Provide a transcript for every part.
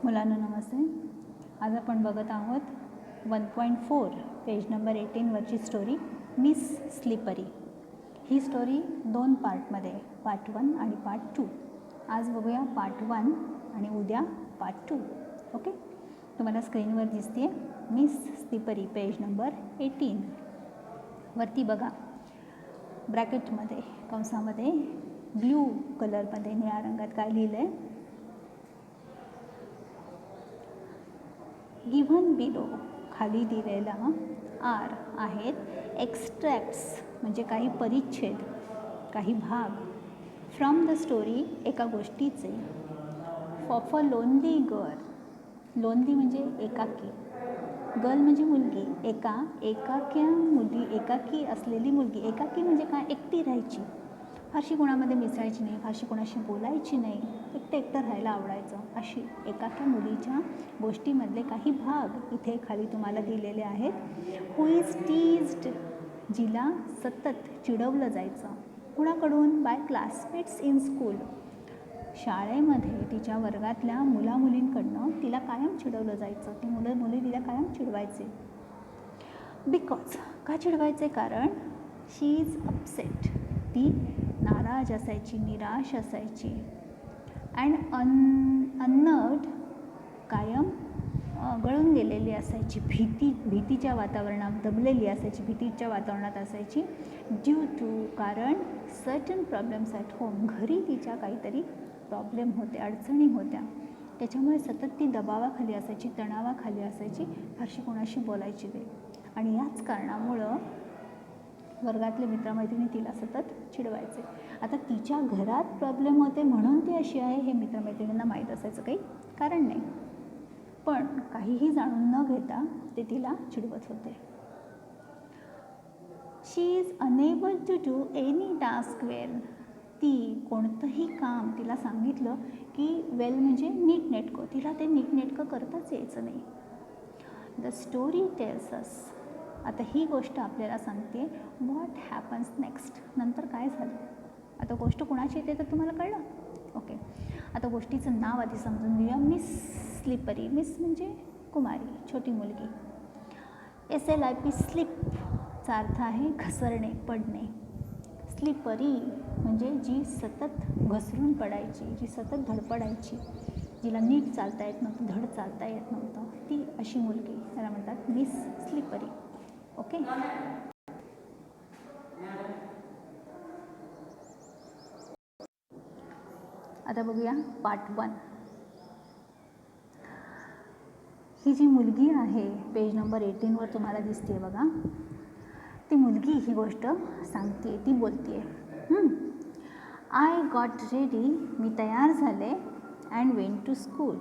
मुलांनो नमस्ते. आज आपण बघत आहोत 1.4 पेज नंबर 18वरची स्टोरी मिस स्लिपरी. ही स्टोरी 2 पार्टमध्ये, पार्ट 1 आणि पार्ट 2. आज बघूया पार्ट 1 आणि उद्या पार्ट 2. ओके, तुम्हाला स्क्रीनवर दिसते मिस स्लिपरी पेज नंबर 18 वरती बघा. ब्रॅकेटमध्ये कंसामध्ये ब्ल्यू कलरमध्ये निळ्या रंगात काय लिहिलं आहे, गिव्हन बिलो खाली दिलेला आर आहेत एक्स्ट्रॅक्ट्स म्हणजे काही परिच्छेद, काही भाग फ्रॉम द स्टोरी एका गोष्टीचे. Of a lonely girl, lonely म्हणजे एकाकी, गर्ल म्हणजे मुलगी, एकाकी असलेली मुलगी. एकाकी म्हणजे काय, एकटी राहायची, फारशी कोणामध्ये मिसळायची नाही, फारशी कोणाशी बोलायची नाही, एकटं राहायला आवडायचं, अशी एकाकी मुलीच्या गोष्टीमधले काही भाग इथे खाली तुम्हाला दिलेले आहेत. हु इज टीज्ड, जिला सतत चिडवलं जायचं. कुणाकडून? बाय क्लासमेट्स इन स्कूल, शाळेमध्ये तिच्या वर्गातल्या मुलामुलींकडनं तिला कायम चिडवलं जायचं. ती मुली तिला कायम चिडवायचे. बिकॉज, का चिडवायचे? कारण शी इज अपसेट, ती नाराज असायची, निराश असायची. अँड अननर्व्ड, कायम गळून गेलेली असायची, भीतीच्या वातावरणात दबलेली असायची, भीतीच्या वातावरणात असायची. ड्यू टू, कारण सर्टन प्रॉब्लेम्स ॲट होम, घरी तिच्या काहीतरी प्रॉब्लेम होते, अडचणी होत्या, त्याच्यामुळे सतत ती दबावाखाली असायची, तणावाखाली असायची, फारशी कोणाशी बोलायची नाही. आणि याच कारणामुळं वर्गातले मित्रमैत्रिणी तिला सतत चिडवायचे. आता तिच्या घरात प्रॉब्लेम होते म्हणून ती अशी आहे हे मित्रमैत्रिणींना माहीत असायचं काही कारण नाही, पण काहीही जाणून न घेता ते तिला चिडवत होते. She is unable to do any task well, ती कोणतंही काम तिला सांगितलं की वेल म्हणजे नीटनेटकं, तिला ते नीटनेटकं करताच यायचं नाही. द स्टोरी टेल्स अस, आता ही गोष्ट आपल्याला सांगते व्हॉट हॅपन्स नेक्स्ट, नंतर काय झालं. आता गोष्ट कुणाची येते तर तुम्हाला कळलं. ओके, आता गोष्टीचं नाव आधी समजून घेऊया. मिस स्लिपरी, मिस म्हणजे कुमारी, छोटी मुलगी. SLIP, स्लिपचा अर्थ आहे घसरणे, पडणे. स्लिपरी म्हणजे जी सतत घसरून पडायची, जी सतत धडपडायची, जिला नीट चालता येत नव्हतं, धड चालता येत नव्हतं, ती अशी मुलगी, त्याला म्हणतात मिस स्लिपरी. ओके, आता बघूया पार्ट 1. ही जी मुलगी आहे पेज नंबर 18वर तुम्हाला दिसते बघा, ती मुलगी ही गोष्ट सांगते, ती बोलते. आय गॉट रेडी, मी तयार झाले. अँड वेंट टू स्कूल,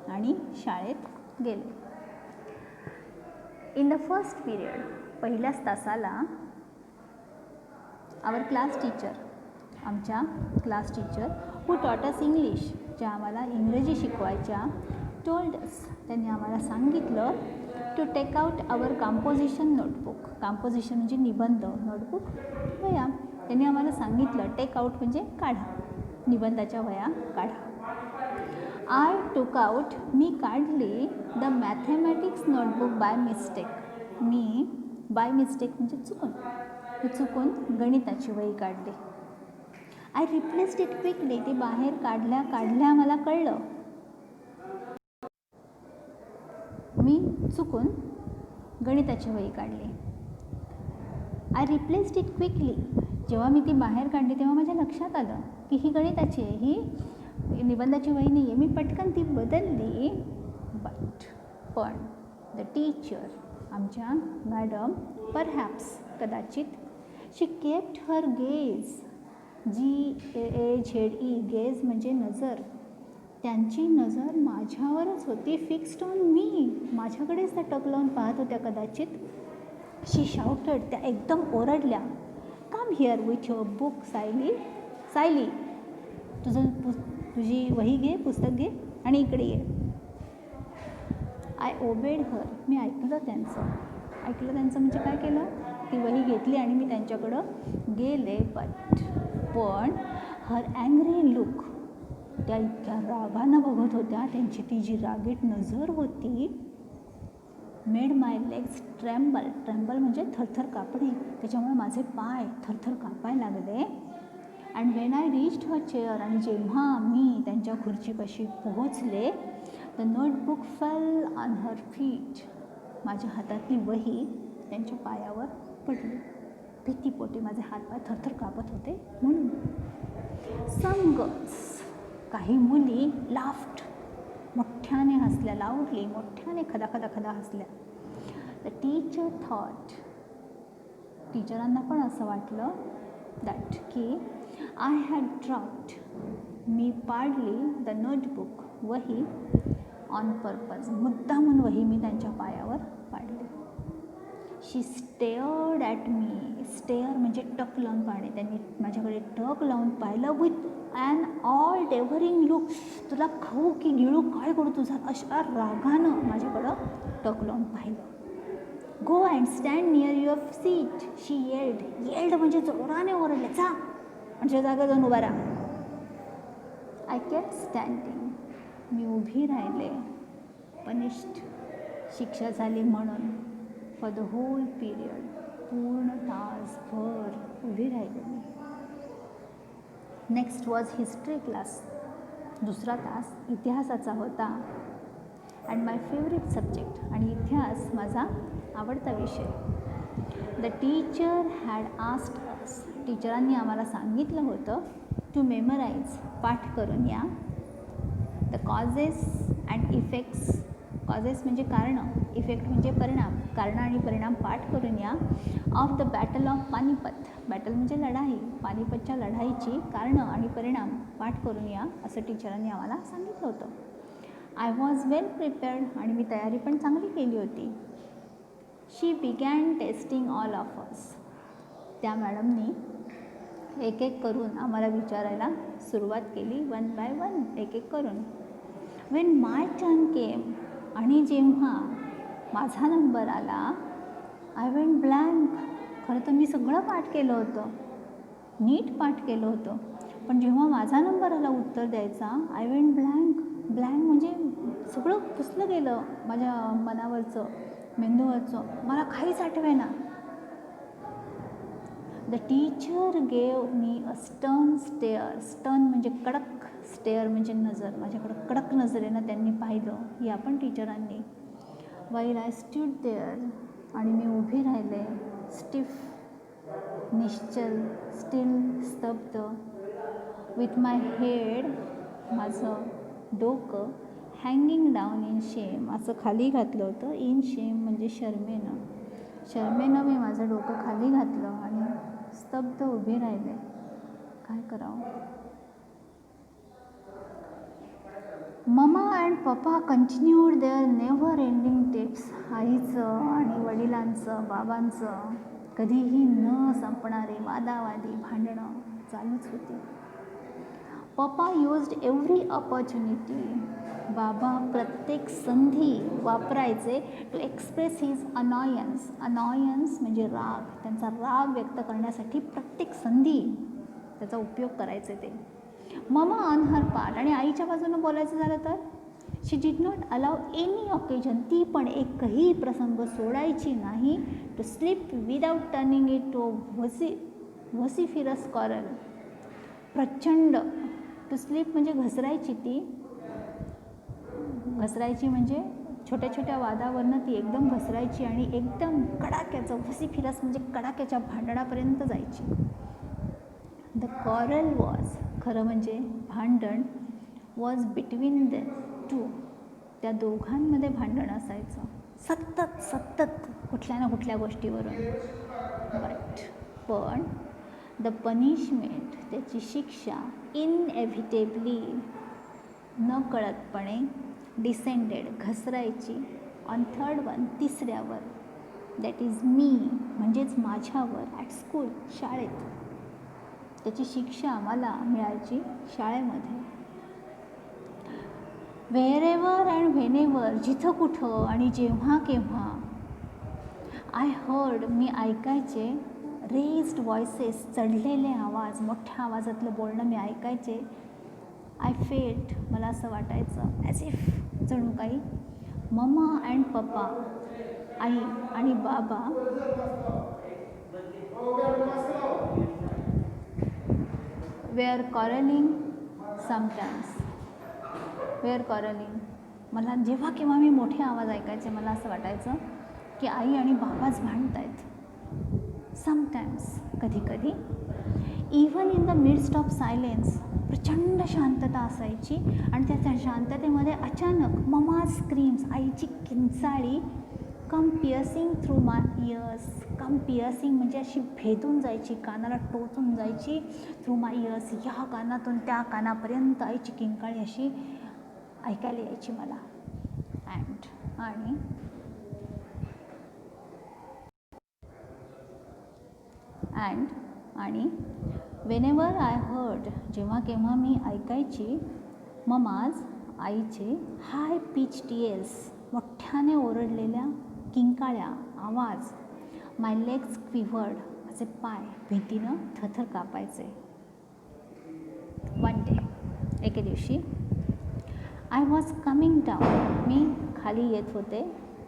आणि शाळेत गेले. इन द फर्स्ट पिरियड, पहिल्याच तासाला, आवर क्लास टीचर, आमच्या क्लास टीचर, हू टॉट अस इंग्लिश, ज्या आम्हाला इंग्रजी शिकवायच्या, टोल्ड अस, त्यांनी आम्हाला सांगितलं to take out our composition notebook. Composition म्हणजे निबंध, नोटबुक वया. त्यांनी आम्हाला सांगितलं, टेक आउट म्हणजे काढा, निबंधाच्या वया काढा. आय टूक आउट, मी काढली the mathematics notebook by mistake. Me by mistake म्हणजे चुकून गणिताची वही काढली. आय रिप्लेस्ड इट क्विकली, ती बाहेर काढल्या मला कळलं, मी चुकून गणिताची वही काढली. आय रिप्लेस्ड इट क्विकली, जेव्हा मी ती बाहेर काढली तेव्हा माझ्या लक्षात आलं की ही गणिताची आहे, ही निबंधाची वही नाही आहे. मी पटकन ती बदलली. पण द टीचर, आमच्या मॅडम, परहॅप्स, कदाचित, she kept her gaze, GAZE, gaze म्हणजे नजर, त्यांची नजर माझ्यावरच होती. फिक्स्ड ऑन मी, माझ्याकडेच त्या टक लावून पाहत होत्या कदाचित. शी शाउटेड, त्या एकदम ओरडल्या, come here with your book Sayali, तुझी वही घे, पुस्तक घे आणि इकडे ये. आय ओबेड हर, मी ऐकलं त्यांचं म्हणजे काय केलं, ती वही घेतली आणि मी त्यांच्याकडं गेले. पण हर अँग्री लुक, त्या इतक्या रागानं बघत होत्या. त्यांची ती जी रागीट नजर होती मेड माय लेग्स ट्रेम्बल. ट्रेम्बल म्हणजे थरथर कापणे. त्याच्यामुळे माझे पाय थरथर कापायला लागले. And when I reached her chair, आणि जेव्हा मी त्यांच्या खुर्चीपाशी पोहोचले, the notebook fell on her feet. माझ्या हातातली वही त्यांच्या पायावर पडली. भीतीपोटी माझे हातपाय थरथर कापत होते म्हणून. सम गर्ल्स, काही मुली लाफ्ट, मोठ्याने हसल्या, लाऊडली, मोठ्याने खदा खदा खदा हसल्या. द टीचर थॉट, टीचरांना पण असं वाटलं दॅट की आय हॅड ड्रॉप्ड, मी पाडली द नोटबुक, वही, ऑन पर्पज, मुद्दामून वही मी त्यांच्या पायावर पाडली. शी स्टेअर्ड ॲट मी. स्टेअर म्हणजे टक लावून पाहणे. त्यांनी माझ्याकडे टक लावून पाहिलं विथ ॲन ऑल डेव्हरिंग लुक. तुला खाऊ की गिळू, काय करू तुझा, अशा रागानं माझ्याकडं टक लावून पाहिलं. Go and stand near your seat, she yelled. Yelled म्हणजे जोराने ओरडले, जा म्हणजे जागा जाऊन उभा राहा. आय केप्ट स्टँडिंग, मी उभी राहिले. पनिश्ड, शिक्षा झाली म्हणून. फॉर द होल पिरियड, पूर्ण तासभर उभी राहिले मी. Next was history class. दुसरा तास इतिहासाचा होता. अँड माय फेवरेट सब्जेक्ट, आणि इतिहास माझा आवडता विषय. The teacher had asked us, टीचरांनी आम्हाला सांगितलं होतं टू मेमराईज, पाठ करून या. The causes and effects, causes म्हणजे कारणं, इफेक्ट म्हणजे परिणाम, कारणं आणि परिणाम पाठ करून या. Of the battle of Panipat, battle म्हणजे लढाई, पानिपतच्या लढाईची कारणं आणि परिणाम पाठ करून या, असं टीचरांनी आम्हाला सांगितलं होतं. आय वॉज वेल प्रिपेअर्ड, आणि मी तयारी पण चांगली केली होती. She began testing all of us, त्या मॅडमनी एक एक करून आम्हाला विचारायला सुरुवात केली, वन बाय वन, एक एक करून. वेन माय टर्न केम, आणि जेव्हा माझा नंबर आला, आय वेंट ब्लँक. खरं तर मी सगळं पाठ केलं होतं, नीट पाठ केलं होतं, पण जेव्हा माझा नंबर आला उत्तर द्यायचा, आय वेंट ब्लँक. ब्लँक म्हणजे सगळं पुसलं गेलं माझ्या मनावरचं, मेंदूवरचं, मला काहीच आठवेना. The teacher gave me a stern stare. Stern म्हणजे कडक, स्टेअर म्हणजे नजर. माझ्याकडं कडक नजरेनं त्यांनी पाहिलं, या पण टीचरांनी. वाईल आय स्टूड देअर, आणि मी उभी राहिले. स्टिफ, निश्चल, स्टील, स्तब्ध. विथ माय हेड, माझं डोकं, हँगिंग डाऊन इन शेम, असं खाली घातलं होतं. इन शेम म्हणजे शर्मेनं. शर्मेनं मी माझं डोकं खाली घातलं आणि स्तब्ध उभे राहिले. काय करावं. Mama and papa continued their never ending tips. आईचं आणि वडिलांचं, बाबांचं कधीही न संपणारे वादावादी, भांडणं चालूच होती. पप्पा युज्ड एव्हरी ऑपॉर्च्युनिटी, बाबा प्रत्येक संधी वापरायचे टू एक्सप्रेस हिज अनॉयन्स. अनॉयन्स म्हणजे राग, त्यांचा राग व्यक्त करण्यासाठी प्रत्येक संधी त्याचा उपयोग करायचे ते. ममा ऑन हर पार्ट, आणि आईच्या बाजूनं बोलायचं झालं तर she did not allow any occasion, ती पण एकही प्रसंग सोडायची नाही. To slip without turning it to vociferous choral. प्रचंड, टू स्लीप म्हणजे घसरायची, ती घसरायची म्हणजे छोट्या छोट्या वादावरनं ती एकदम घसरायची आणि एकदम कडाक्याचं, व्हॉसिफिरस म्हणजे कडाक्याच्या भांडणापर्यंत जायची. द कॉरल वॉज, खरं म्हणजे भांडण, वॉज बिटवीन द टू, त्या दोघांमध्ये भांडण असायचं सतत सतत कुठल्या ना कुठल्या गोष्टीवरून. पण द पनिशमेंट, त्याची शिक्षा, इनएव्हिटेबली, न कळतपणे, डिसेंडेड, घसरायची, ऑन थर्ड वन, तिसऱ्यावर, दॅट इज मी, म्हणजेच माझ्यावर, ॲट स्कूल, शाळेत. त्याची शिक्षा मला मिळायची शाळेमध्ये. व्हेरेवर अँड व्हेनेवर, जिथं कुठं आणि जेव्हा केव्हा. आय हर्ड, मी ऐकायचे. रेज्ड व्हॉइसेस, चढलेले आवाज, मोठ्या आवाजातलं बोलणं मी ऐकायचे. आय फेल्ट, मला असं वाटायचं ॲज इफ जणू काही मम्मा अँड पप्पा, आई आणि बाबा were quarrelling sometimes. Were quarrelling. मला जेव्हा केव्हा मी मोठे आवाज ऐकायचे मला असं वाटायचं की आई आणि बाबाच भांडत आहेत. समटाईम्स, कधी कधी. Even in the midst of silence, प्रचंड शांतता असायची आणि त्या शांततेमध्ये अचानक ममा स्क्रीम्स, आईची किंचाळी, कम पिअर्सिंग थ्रू माय इयर्स. कम पिअर्सिंग म्हणजे अशी भेदून जायची, कानाला टोचून जायची. थ्रू माय इयर्स, ह्या कानातून त्या कानापर्यंत आईची किंकाळी अशी ऐकायला यायची मला. आणि वेनेवर आय हर्ड, जेव्हा केव्हा मी ऐकायची ममाज, आईचे हाय पिच्ड येल्स, मोठ्याने ओरडलेल्या किंकाळ्या आवाज, माय लेग्स क्विव्हर्ड, माझे पाय भीतीनं थरथर कापायचे. वन डे, एके दिवशी, आय वॉज कमिंग डाऊन, मी खाली येत होते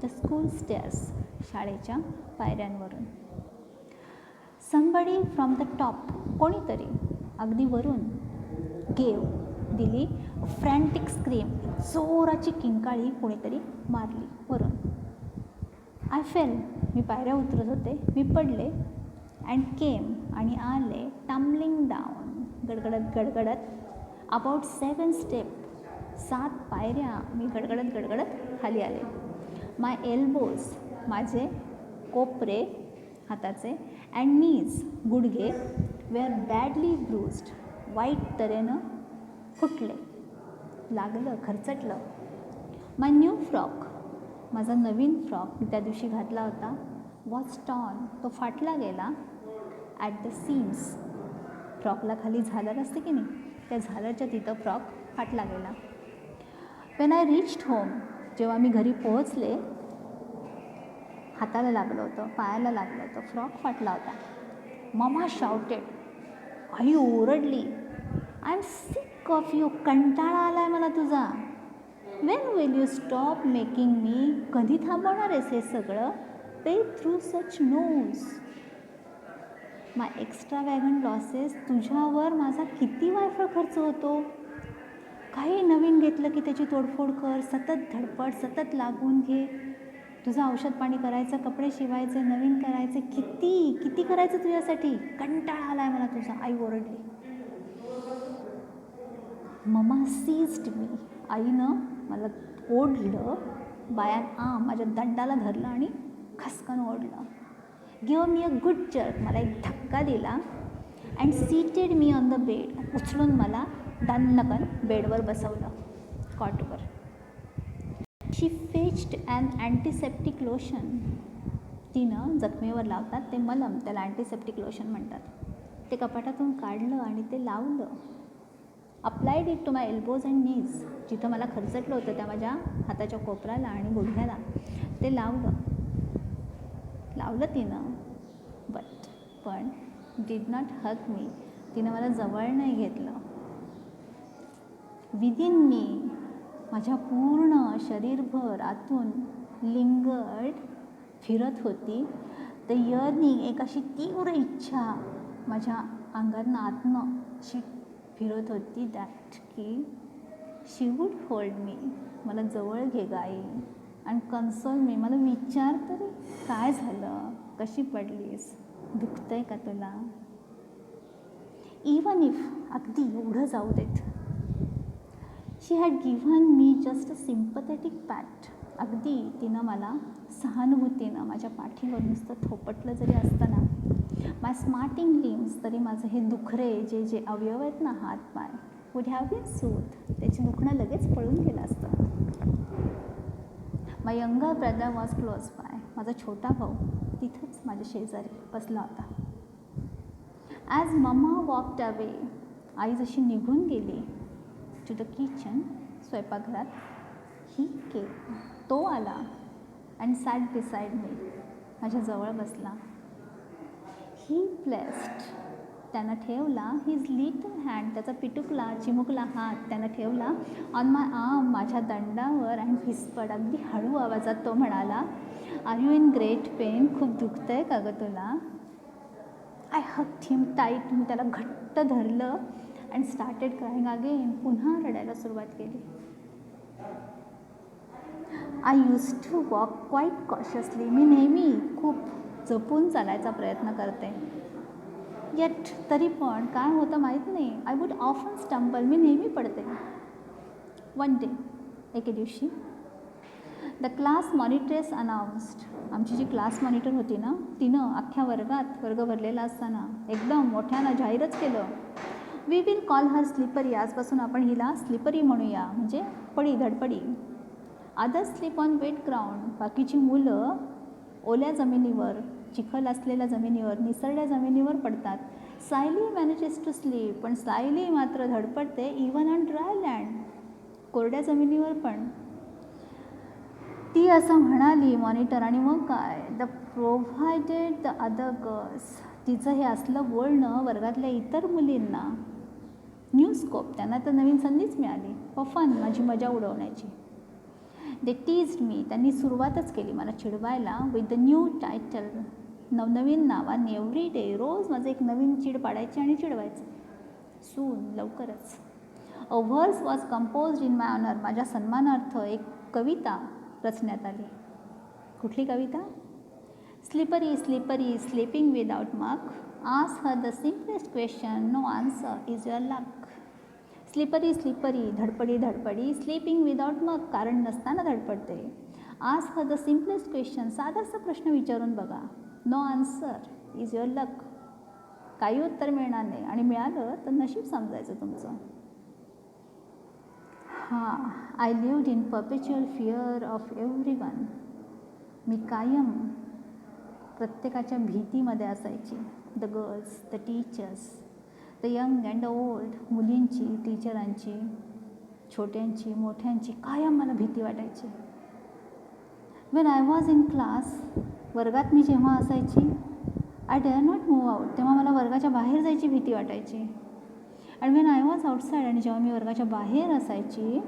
द स्कूल स्टेअर्स, शाळेच्या पायऱ्यांवरून. समबडी फ्रॉम द टॉप, कोणीतरी अगदी वरून, गेव, दिली फ्रँटिक स्क्रीम, जोराची किंकाळी कोणीतरी मारली वरून. आय फेल, मी पायऱ्या उतरत होते, मी पडले. अँड केम, आणि आले टम्बलिंग डाऊन, गडगडत गडगडत, अबाउट 7 स्टेप, 7 पायऱ्या मी गडगडत गडगडत खाली आले. माय एल्बोज, माझे कोपरे हाताचे, अँड नीज, गुडघे, वेअर बॅडली ब्रूज्ड, वाईट तऱ्हेनं फुटले, लागलं, खरचटलं. माय न्यू फ्रॉक, माझा नवीन फ्रॉक मी त्या दिवशी घातला होता, वॉज टॉर्न, तो फाटला गेला. ॲट द सीम्स, फ्रॉकला खाली झालर असते की नाही, त्या झालरच्या तिथं फ्रॉक फाटला गेला. वेन आय रीच्ड होम, जेव्हा मी घरी पोहोचले, हाताला लागलं होतं, पायाला लागलं होतं, फ्रॉक फाटला होता. ममा शाउटेड, आई ओरडली, I am sick of you, कंटाळा आला आहे मला तुझा. When will you stop making me, कधी थांबवणार आहेस हे सगळं. Pay through such nose. My extra wagon losses, तुझ्यावर माझा किती वायफळ खर्च होतो. काही नवीन घेतलं की त्याची तोडफोड कर, सतत धडपड, सतत लागून घे, तुझं औषध पाणी करायचं, कपडे शिवायचे, नवीन करायचे, किती किती करायचं तुझ्यासाठी, कंटाळा आला आहे मला तुझा, आई ओरडली. ममा सीज्ड मी, आईनं मला ओढलं, बायान माझ्या दंडाला धरलं आणि खसकन ओढलं. Give me a good jerk, मला एक धक्का दिला. And seated me on the bed, उचलून मला दणकन बेडवर बसवलं, कॉटवर. शी फेच्ड ॲन अँटीसेप्टिक लोशन, तिनं जखमेवर लावतात ते मलम, त्याला अँटीसेप्टिक लोशन म्हणतात, ते कपाटातून काढलं आणि ते लावलं. Applied it to my elbows and knees, जिथं मला खरचटलं होतं त्या माझ्या हाताच्या कोपऱ्याला आणि गुडघ्याला, ते लावलं तिनं. पण डिड नॉट हग मी, तिनं मला जवळ नाही घेतलं. विदिन मी, माझ्या पूर्ण शरीरभर आतून लिंगर्ड, फिरत होती. द यर्निंग, एक अशी तीव्र इच्छा माझ्या अंगातनं आतनं अशी फिरत होती, दॅट की शी वूड होल्ड मी, मला जवळ घे गाई, आणि कन्सोल मी, मला विचार तरी काय झालं, कशी पडलीस, दुखतंय का तुला. इवन इफ, अगदी एवढं जाऊ देत. She had given me just a sympathetic pat, अगदी तिनं मला सहानुभूतीनं माझ्या पाठीवर नुसतं थोपटलं जरी असतं ना, माय स्मार्टिंग लिम्स, तरी माझं हे दुखरे जे अवयव आहेत ना, हात पाय, वुड हॅव बीन सूथ, त्याची दुखणं लगेच पळून गेलं असतं. My younger brother was close by, माझा छोटा भाऊ तिथंच माझ्या शेजारी बसला होता. ॲज मम्मा वॉकड अवे, आई जशी निघून गेली टू द किचन, स्वयंपाकघरात, ही केम, तो आला अँड सॅट बिसाइड मी, माझ्या जवळ बसला. ही प्लेस्ड, त्यानं ठेवला, हिज लिटल हँड, त्याचा पिटुकला चिमुकला हात त्यानं ठेवला ऑन माय आर्म, माझ्या दंडावर, अँड व्हिस्पर्ड, अगदी हळू आवाजात तो म्हणाला, are you in great pain, खूप दुखतंय का गं तुला? आय हग्ड हिम टाईट, मी त्याला घट्ट धरलं अँड स्टार्टेड क्राईंग अगेन, पुन्हा रडायला सुरुवात केली. I use to walk quite cautiously, मी नेहमी खूप जपून चालायचा प्रयत्न करते. येट तरी पण काय होतं माहीत नाही. आय वुड ऑफन स्टंबल, मी नेहमी पडते. वन डे, एके दिवशी, द क्लास मॉनिटरेस अनाउन्स्ड, आमची जी क्लास मॉनिटर होती ना, तिनं अख्ख्या वर्गात, वर्ग भरलेला असताना एकदम मोठ्यानं जाहीरच केलं, we will call her slippery, आजपासून आपण हिला स्लिपरी म्हणूया, म्हणजे पडी, धडपडी. Others slip on wet ground, बाकीची मुलं ओल्या जमिनीवर, चिखल असलेल्या जमिनीवर, निसरड्या जमिनीवर पडतात. सायली मॅनेजेस टू स्लीप, पण सायली मात्र धडपडते इवन ऑन ड्राय लँड, कोरड्या जमिनीवर पण. ती असं म्हणाली मॉनिटर, आणि मग काय, the provided the other girls, तिचं हे असलं बोलणं वर्गातल्या इतर मुलींना न्यू स्कोप, त्यांना तर नवीन संधीच मिळाली फॉर फन, माझी मजा उडवण्याची. दे टीज्ड मी, त्यांनी सुरुवातच केली मला चिडवायला, विथ द न्यू टायटल, नवनवीन नावाने. एव्हरी डे, रोज माझं एक नवीन चीड पाडायची आणि चिडवायचं. सून, लवकरच. A verse was composed in my honour, माझ्या सन्मानार्थ एक कविता रचण्यात आली. कुठली कविता? Slippery slippery sleeping without muck, ask her the simplest question, no answer is your luck. Slippery slippery, धडपडी धडपडी, स्लीपिंग विदाउट मग, कारण नसताना धडपडते. Ask her the simplest question, साधासा प्रश्न विचारून बघा, no answer is your luck, काही उत्तर मिळणार नाही, आणि मिळालं तर नशीब समजायचं तुमचं. हां, I lived in perpetual fear of every one, मी कायम प्रत्येकाच्या भीतीमध्ये असायची. The girls, the teachers, the young and the old, मुलींची, टीचरांची, छोट्यांची, मोठ्यांची, कायम मला भीती वाटायची. When I was in class, वर्गात मी जेव्हा असायची, I dare not move out, तेव्हा मला वर्गाच्या बाहेर जायची भीती वाटायची. And when I was outside, आणि जेव्हा मी वर्गाच्या बाहेर असायची,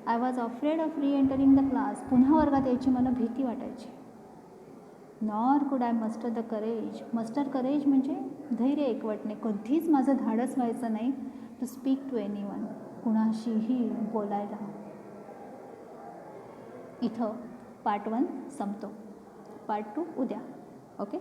आय वॉज अफ्रेड ऑफ री एंटरिंग द क्लास, पुन्हा वर्गात यायची मला भीती वाटायची. Nor could I muster the courage, muster courage म्हणजे धैर्य एकवटणे, कधीच माझं धाडस व्हायचं नाही टू स्पीक टू एनीवन, कुणाशीही बोलायला. इथं पार्ट 1 संपतो, पार्ट 2 उद्या. ओके.